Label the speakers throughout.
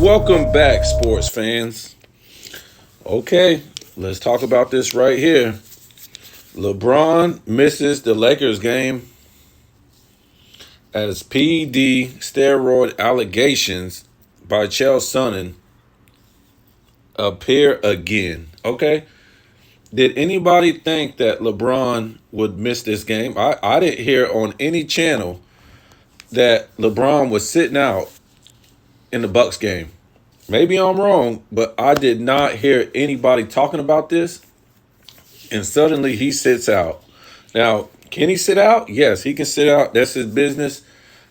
Speaker 1: Welcome back, sports fans. Okay, let's talk about this right here. LeBron misses the Lakers game as PED steroid allegations by Chael appear again. Okay, did anybody think that LeBron would miss this game? I didn't hear on any channel that LeBron was sitting out in the Bucks game. Maybe I'm wrong, but I did not hear anybody talking about this. And suddenly he sits out. Now, can he sit out? Yes, he can sit out. That's his business.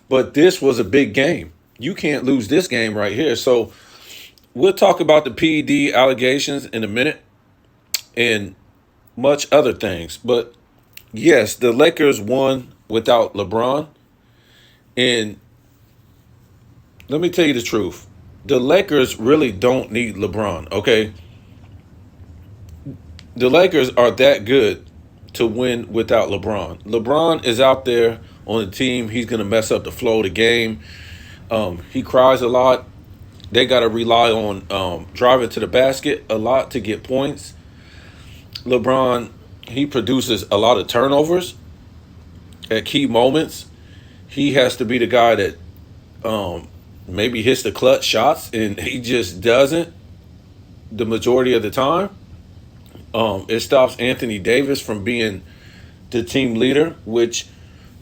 Speaker 1: But this was a big game. You can't lose this game right here. So we'll talk about the PED allegations in a minute and much other things. But yes, the Lakers won without LeBron. And let me tell you the truth. The Lakers really don't need LeBron, okay? The Lakers are that good to win without LeBron. LeBron is out there on the team. He's going to mess up the flow of the game. He cries a lot. They got to rely on driving to the basket a lot to get points. LeBron, he produces a lot of turnovers at key moments. He has to be the guy that maybe hits the clutch shots, and he just doesn't the majority of the time. It stops Anthony Davis from being the team leader, which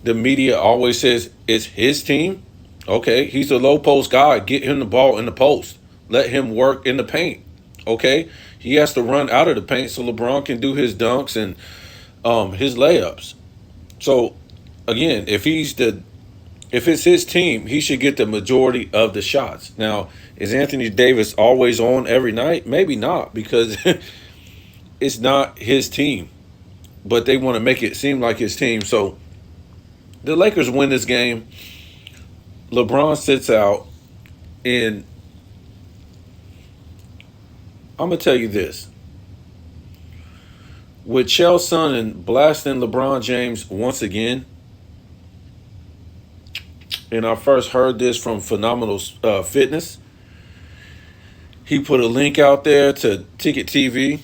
Speaker 1: the media always says is his team. Okay, he's a low post guy. Get him the ball in the post. Let him work in the paint. Okay, he has to run out of the paint so LeBron can do his dunks and his layups. So again, if it's his team, he should get the majority of the shots. Now, is Anthony Davis always on every night? Maybe not, because it's not his team. But they want to make it seem like his team. So the Lakers win this game. LeBron sits out. And I'm going to tell you this. With Chael blasting LeBron James once again, and I first heard this from Phenomenal Fitness. He put a link out there to Ticket TV,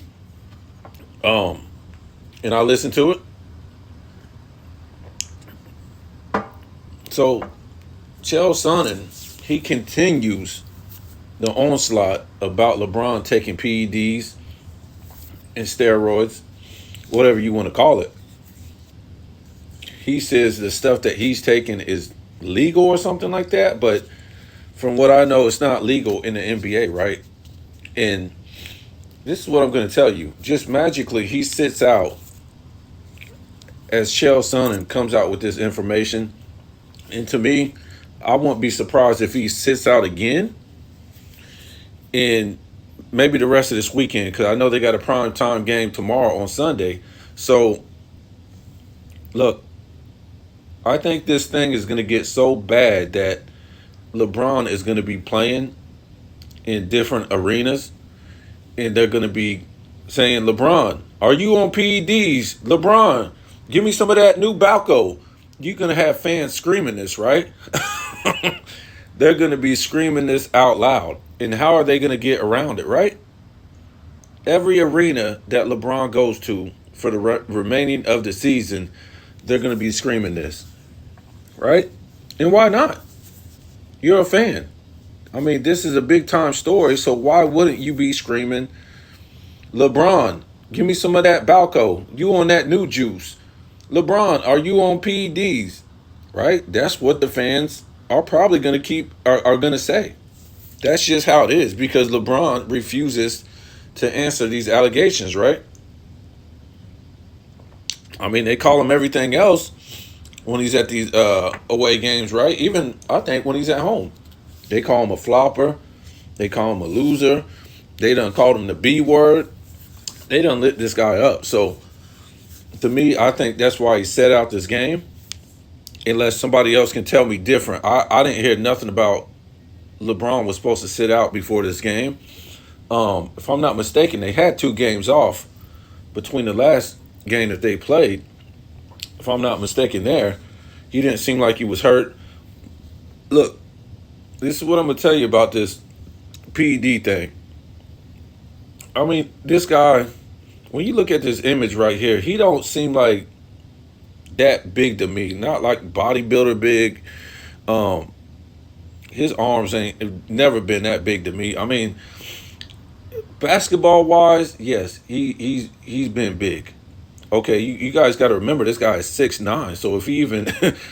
Speaker 1: and I listened to it. So, Chael he continues the onslaught about LeBron taking PEDs and steroids, whatever you want to call it. He says the stuff that he's taking is legal or something like that, but from what I know, it's not legal in the NBA, right? And this is what I'm going to tell you. Just magically, he sits out as Chael comes out with this information. And to me, I won't be surprised if he sits out again and maybe the rest of this weekend, because I know they got a prime time game tomorrow on Sunday. So, look, I think this thing is going to get so bad that LeBron is going to be playing in different arenas, and they're going to be saying, LeBron, are you on PEDs? LeBron, give me some of that new Balco. You're going to have fans screaming this, right? They're going to be screaming this out loud. And how are they going to get around it, right? Every arena that LeBron goes to for the remaining of the season, they're going to be screaming this. Right? And why not? You're a fan. I mean, this is a big time story, so why wouldn't you be screaming, LeBron, give me some of that Balco. You on that new juice. LeBron, are you on PEDs? Right? That's what the fans are probably going to are going to say. That's just how it is, because LeBron refuses to answer these allegations, right? I mean, they call him everything else when he's at these away games, right? Even, I think, when he's at home. They call him a flopper. They call him a loser. They done called him the B word. They done lit this guy up. So, to me, I think that's why he set out this game. Unless somebody else can tell me different. I didn't hear nothing about LeBron was supposed to sit out before this game. If I'm not mistaken, they had 2 games off between the last game that they played. If I'm not mistaken there, he didn't seem like he was hurt. Look, this is what I'm going to tell you about this PED thing. I mean, this guy, when you look at this image right here, he don't seem like that big to me. Not like bodybuilder big. Um, his arms ain't have never been that big to me. I mean, basketball wise, yes, he's been big. Okay, you guys got to remember this guy is 6'9", so if he even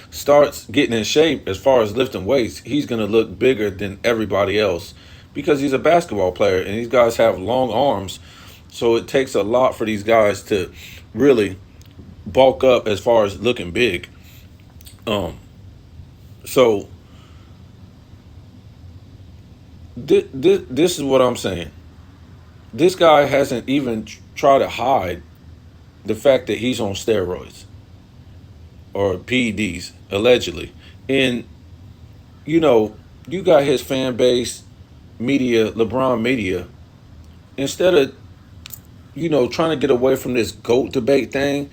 Speaker 1: starts getting in shape as far as lifting weights, he's gonna look bigger than everybody else because he's a basketball player and these guys have long arms, so it takes a lot for these guys to really bulk up as far as looking big. Um, so this is what I'm saying. This guy hasn't even tried to hide the fact that he's on steroids or PEDs, allegedly. And, you know, you got his fan base, media, LeBron media, instead of, trying to get away from this GOAT debate thing,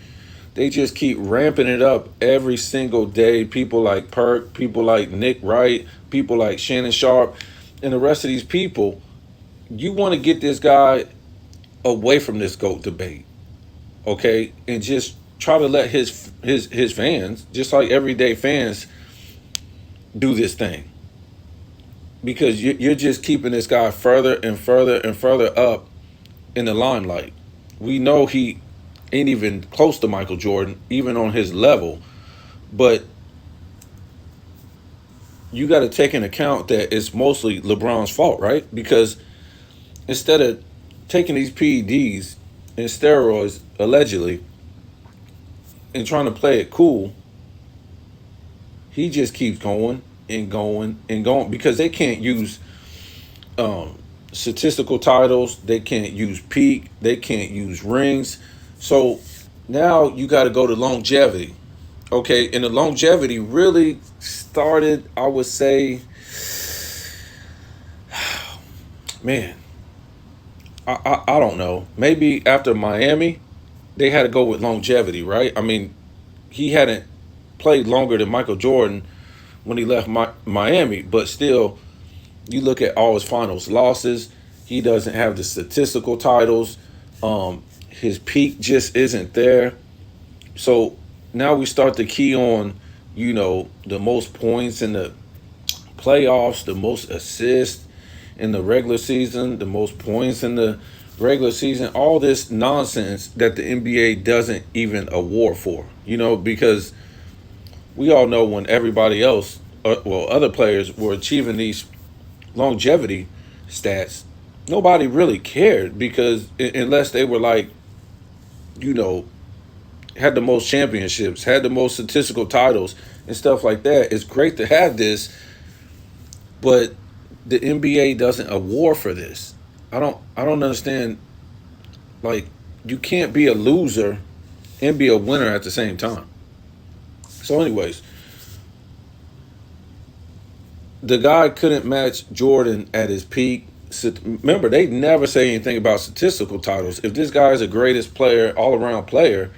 Speaker 1: they just keep ramping it up every single day. People like Perk, people like Nick Wright, people like Shannon Sharp, and the rest of these people, you want to get this guy away from this GOAT debate, okay, and just try to let his fans, just like everyday fans, do this thing because you're just keeping this guy further and further and further up in the limelight. We know he ain't even close to Michael Jordan, even on his level, but you got to take into account that it's mostly LeBron's fault, right? Because instead of taking these PEDs and steroids allegedly and trying to play it cool, he just keeps going and going and going because they can't use statistical titles, they can't use peak, they can't use rings. So now you got to go to longevity. Okay, and the longevity really started, I would say, man, I don't know. Maybe after Miami, they had to go with longevity, right? I mean, he hadn't played longer than Michael Jordan when he left Miami, but still, you look at all his finals losses. He doesn't have the statistical titles. His peak just isn't there. So now we start to key on, the most points in the playoffs, the most assists in the regular season, the most points in the regular season, all this nonsense that the NBA doesn't even award for, because we all know when everybody else, other players were achieving these longevity stats, nobody really cared because unless they were like, had the most championships, had the most statistical titles and stuff like that. It's great to have this, but the NBA doesn't award for this. I don't understand. Like, you can't be a loser and be a winner at the same time. So, anyways, the guy couldn't match Jordan at his peak. Remember, they never say anything about statistical titles. If this guy is the greatest player, all-around player,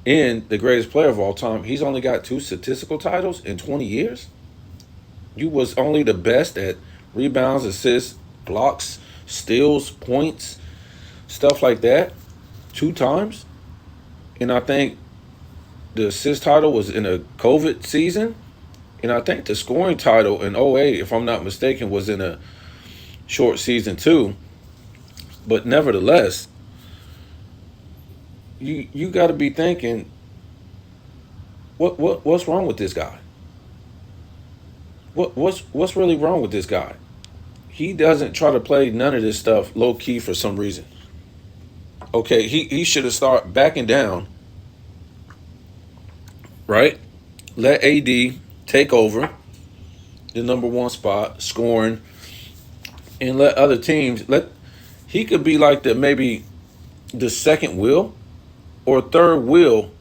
Speaker 1: and the greatest player of all time, he's only got 2 statistical titles in 20 years. You was only the best at rebounds, assists, blocks, steals, points, stuff like that 2 times. And I think the assist title was in a COVID season. And I think the scoring title in '08, if I'm not mistaken, was in a short season too. But nevertheless, you got to be thinking, what's wrong with this guy? What's really wrong with this guy? He doesn't try to play none of this stuff low key for some reason. Okay, he should have started backing down, right? Let AD take over the number 1 spot, scoring, and let other teams he could be like maybe the second wheel or third wheel,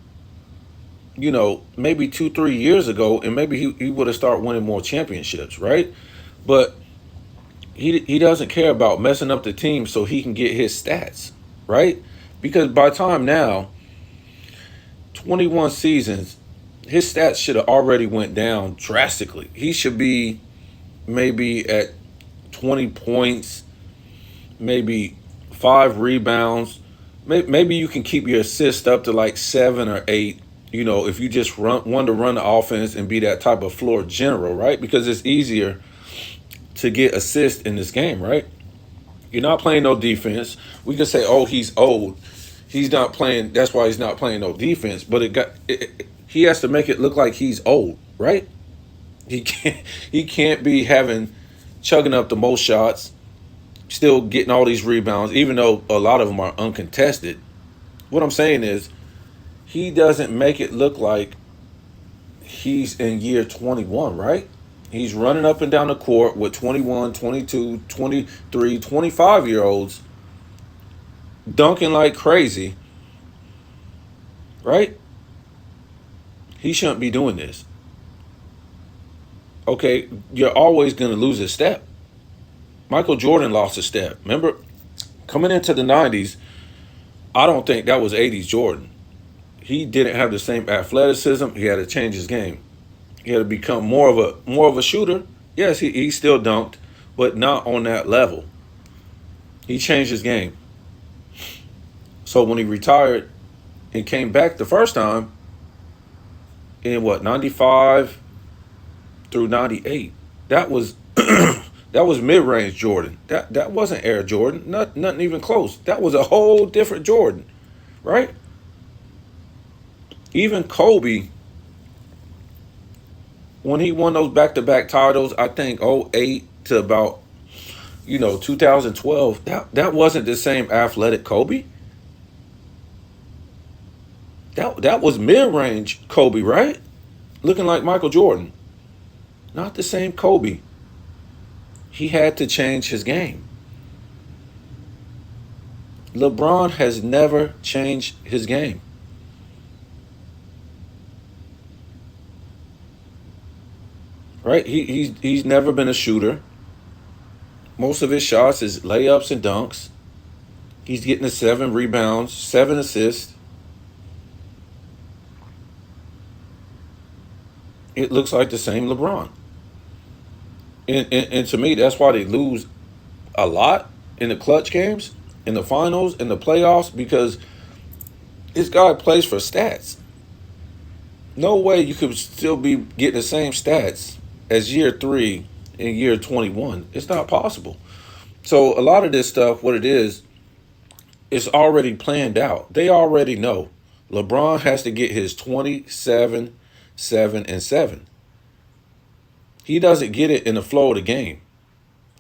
Speaker 1: maybe 2-3 years ago, and maybe he would have started winning more championships, right? But he doesn't care about messing up the team so he can get his stats, right? Because by time now, 21 seasons, his stats should have already went down drastically. He should be maybe at 20 points, maybe 5 rebounds. Maybe you can keep your assist up to like 7 or 8. If you just want to run the offense and be that type of floor general, right? Because it's easier to get assists in this game, right? You're not playing no defense. We can say, oh, he's old. He's not playing. That's why he's not playing no defense. But he has to make it look like he's old, right? He can't. He can't be chugging up the most shots, still getting all these rebounds, even though a lot of them are uncontested. What I'm saying is, he doesn't make it look like he's in year 21, right? He's running up and down the court with 21, 22, 23, 25-year-olds dunking like crazy, right? He shouldn't be doing this. Okay, you're always going to lose a step. Michael Jordan lost a step. Remember, coming into the 90s, I don't think that was 80s Jordan. He didn't have the same athleticism. He had to change his game. He had to become more of a shooter. Yes, he still dunked, but not on that level. He changed his game. So when he retired and came back the first time in 95 through 98, that was that was mid-range Jordan. That wasn't Air Jordan. Nothing even close. That was a whole different Jordan, right? Even Kobe, when he won those back-to-back titles, I think 08 to about 2012, that wasn't the same athletic Kobe. That was mid-range Kobe, right? Looking like Michael Jordan. Not the same Kobe. He had to change his game. LeBron has never changed his game. Right? He's never been a shooter. Most of his shots is layups and dunks. He's getting the 7 rebounds, 7 assists. It looks like the same LeBron. And to me, that's why they lose a lot in the clutch games, in the finals, in the playoffs, because this guy plays for stats. No way you could still be getting the same stats as year 3 in year 21. It's not possible. So a lot of this stuff, what it is, it's already planned out. They already know LeBron has to get his 27, 7, and 7. He doesn't get it in the flow of the game.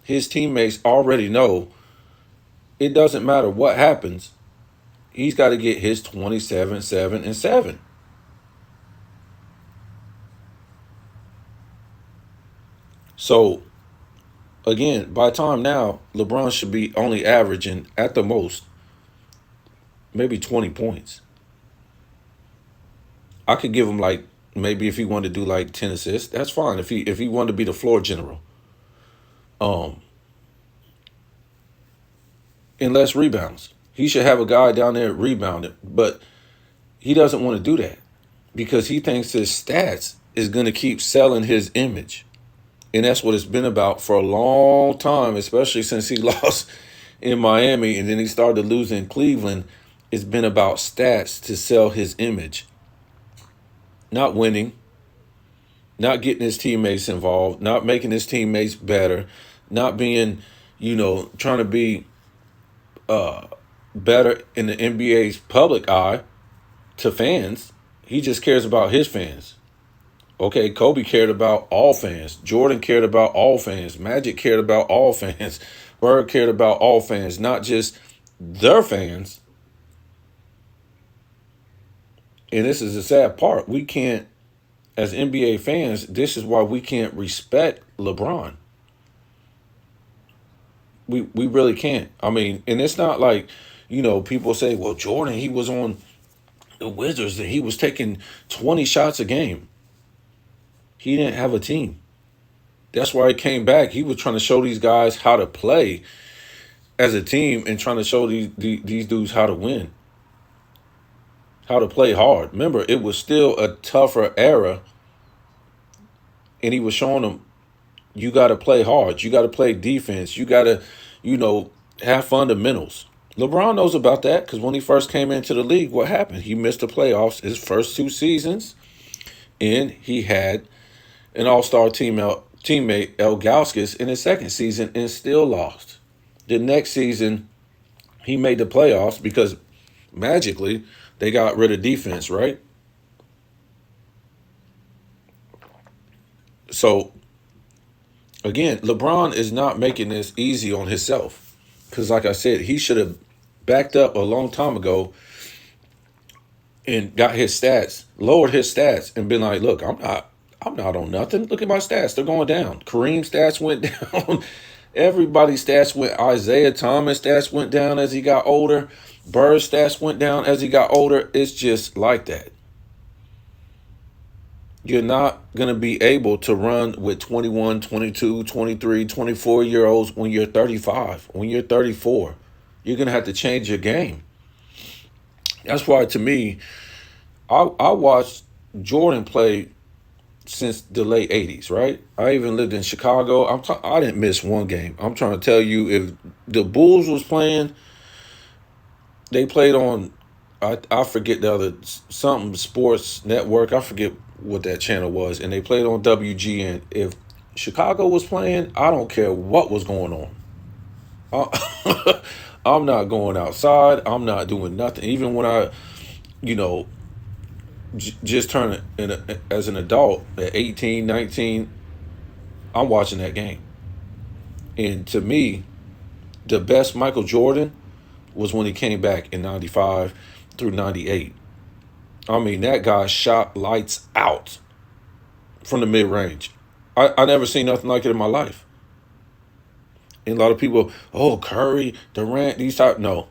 Speaker 1: His teammates already know it doesn't matter what happens. He's got to get his 27, 7, and 7. So, again, by time now, LeBron should be only averaging, at the most, maybe 20 points. I could give him maybe if he wanted to do 10 assists, that's fine. If he wanted to be the floor general. And less rebounds. He should have a guy down there rebounding, but he doesn't want to do that because he thinks his stats is going to keep selling his image. And that's what it's been about for a long time, especially since he lost in Miami and then he started losing in Cleveland. It's been about stats to sell his image. Not winning, not getting his teammates involved, not making his teammates better, not being, trying to be better in the NBA's public eye to fans. He just cares about his fans. Okay, Kobe cared about all fans. Jordan cared about all fans. Magic cared about all fans. Bird cared about all fans, not just their fans. And this is the sad part. We can't, as NBA fans, this is why we can't respect LeBron. We really can't. I mean, and it's not like, people say, well, Jordan, he was on the Wizards and he was taking 20 shots a game. He didn't have a team. That's why he came back. He was trying to show these guys how to play as a team and trying to show these dudes how to win, how to play hard. Remember, it was still a tougher era, and he was showing them you got to play hard. You got to play defense. You got to, have fundamentals. LeBron knows about that because when he first came into the league, what happened? He missed the playoffs his first 2 seasons, and he had an all-star teammate, El Gauskas, in his second season and still lost. The next season, he made the playoffs because magically they got rid of defense, right? So, again, LeBron is not making this easy on himself because, like I said, he should have backed up a long time ago and got his stats, lowered his stats, and been like, "Look, I'm not on nothing. Look at my stats; they're going down. Kareem's stats went down. Everybody's stats went. Isaiah Thomas stats went down as he got older. Bird's stats went down as he got older. It's just like that. You're not going to be able to run with 21, 22, 23, 24 year olds when you're 35, when you're 34. You're going to have to change your game. That's why, to me, I watched Jordan play since the late 80s, right? I even lived in Chicago. I didn't miss one game. I'm trying to tell you, if the Bulls was playing, they played on, I forget the other, something sports network. I forget what that channel was. And they played on WGN. If Chicago was playing, I don't care what was going on. I'm not going outside. I'm not doing nothing. Even when I, you know, just turned as an adult at 18, 19, I'm watching that game. And to me, the best Michael Jordan was when he came back in 95 through 98. I mean, that guy shot lights out from the mid-range. I never seen nothing like it in my life. And a lot of people, oh, Curry, Durant, these type. No,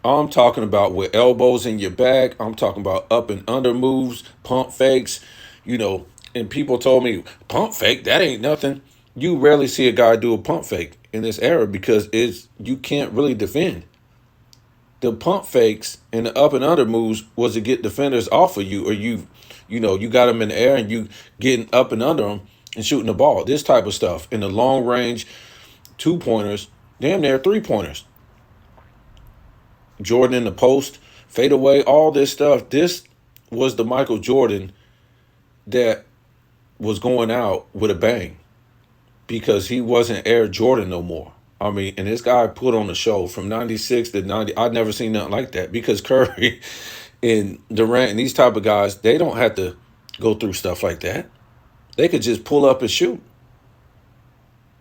Speaker 1: I'm talking about with elbows in your back. I'm talking about up and under moves, pump fakes, and people told me, pump fake, that ain't nothing. You rarely see a guy do a pump fake in this era because you can't really defend. The pump fakes and the up and under moves was to get defenders off of you, or you got them in the air and you getting up and under them and shooting the ball. This type of stuff in the long range, 2-pointers, damn near 3-pointers. Jordan in the post, fade away, all this stuff. This was the Michael Jordan that was going out with a bang because he wasn't Air Jordan no more. I mean, and this guy put on the show from 96 to 90. I'd never seen nothing like that because Curry and Durant and these type of guys, they don't have to go through stuff like that. They could just pull up and shoot.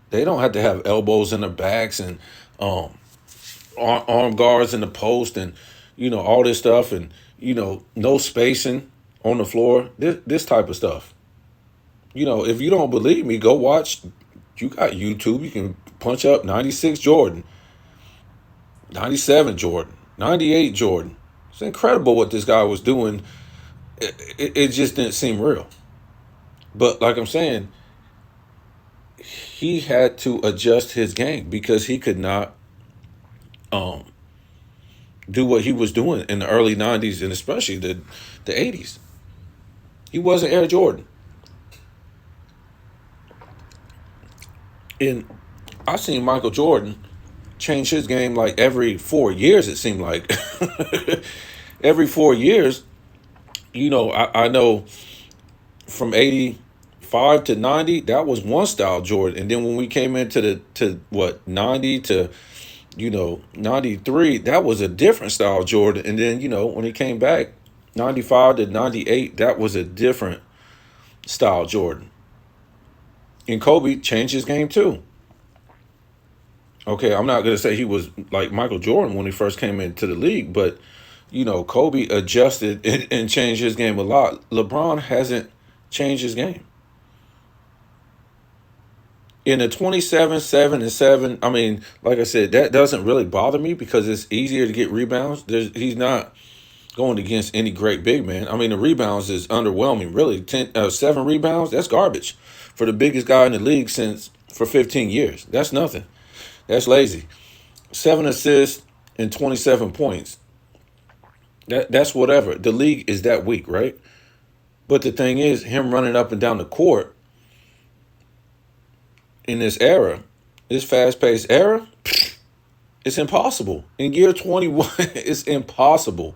Speaker 1: They don't have to have elbows in their backs and arm guards in the post and, all this stuff and, no spacing on the floor. This type of stuff. If you don't believe me, go watch. You got YouTube. You can punch up 96 Jordan, 97 Jordan, 98 Jordan. It's incredible what this guy was doing. It just didn't seem real. But like I'm saying, he had to adjust his game because he could not do what he was doing in the early 90s and especially the 80s. He wasn't Air Jordan. And I seen Michael Jordan change his game like every 4 years, it seemed like. Every 4 years, I know from 85 to 90, that was one style Jordan. And then when we came into 90 to 93, that was a different style Jordan. And then, when he came back, 95 to 98, that was a different style Jordan. And Kobe changed his game too. Okay, I'm not going to say he was like Michael Jordan when he first came into the league, but, Kobe adjusted and changed his game a lot. LeBron hasn't changed his game. In a 27, 7, and 7, I mean, like I said, that doesn't really bother me because it's easier to get rebounds. He's not going against any great big man. I mean, the rebounds is underwhelming. Really, 7 rebounds, that's garbage for the biggest guy in the league for 15 years. That's nothing. That's lazy. 7 assists and 27 points. That's whatever. The league is that weak, right? But the thing is, him running up and down the court in this era, this fast-paced era, It's impossible. In year 21, it's impossible.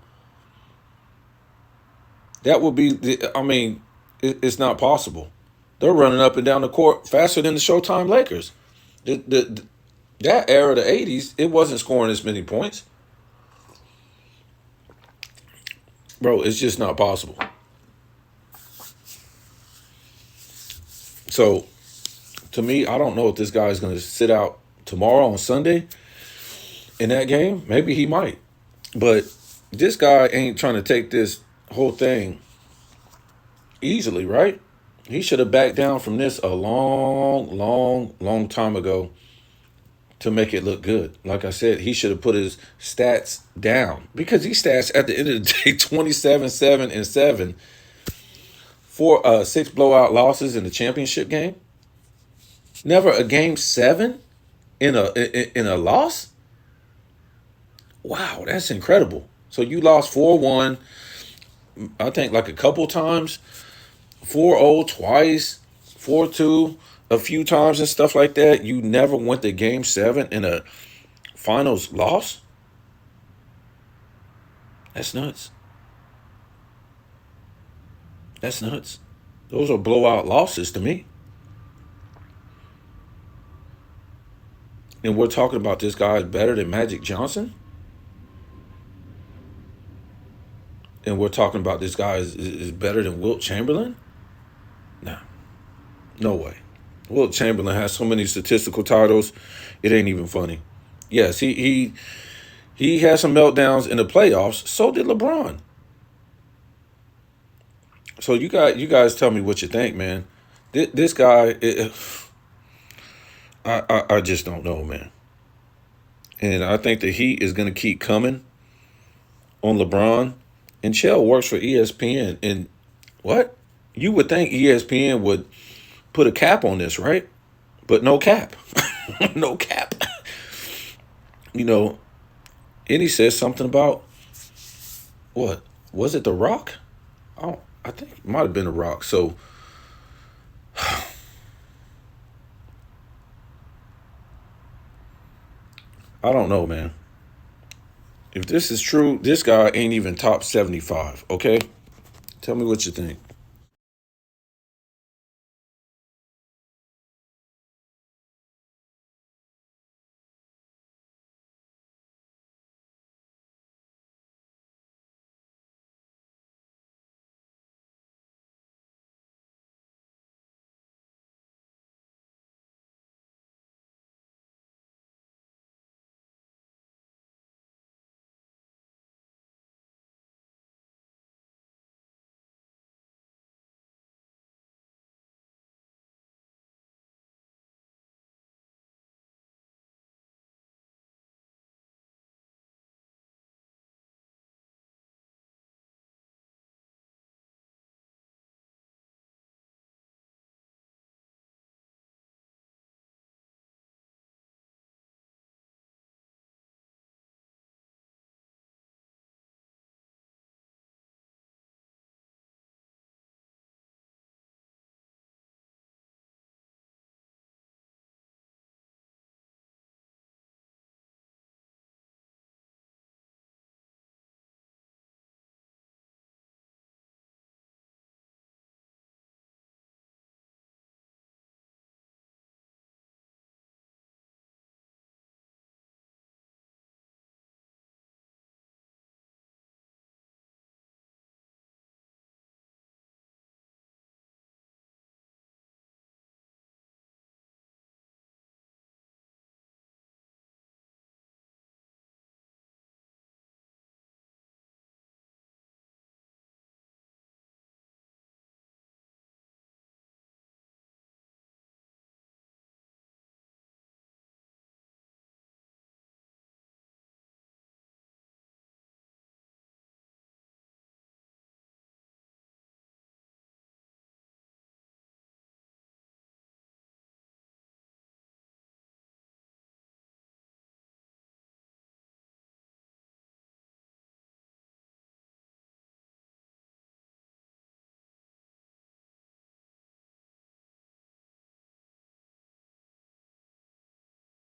Speaker 1: That would be, I mean, it's not possible. They're running up and down the court faster than the Showtime Lakers. That era, the 80s, it wasn't scoring as many points. Bro, it's just not possible. So, to me, I don't know if this guy is going to sit out tomorrow on Sunday in that game. Maybe he might. But this guy ain't trying to take this whole thing easily, right? He should have backed down from this a long time ago to make it look good. Like I said, he should have put his stats down because these stats at the end of the day 27, 7, and 7 for 6 blowout losses in the championship game. Never a game 7 in a loss. Wow, that's incredible. So you lost 4-1, I think like a couple times, 4-0 twice, 4-2 a few times and stuff like that. You never went to game 7 in a finals loss. That's nuts. That's nuts. Those are blowout losses to me. And we're talking about this guy is better than Magic Johnson. And we're talking about this guy is better than Wilt Chamberlain. Nah, no way. Wilt Chamberlain has so many statistical titles, it ain't even funny. Yes, he had some meltdowns in the playoffs. So did LeBron. So you guys tell me what you think, man. This guy, I just don't know, man. And I think the heat is going to keep coming on LeBron. And Chael works for ESPN. And what? You would think ESPN would put a cap on this, right? But no cap. No cap. You know, and he says something about, what? Was it The Rock? Oh, I think it might have been The Rock. So, I don't know, man. If this is true, this guy ain't even top 75, okay? Tell me what you think.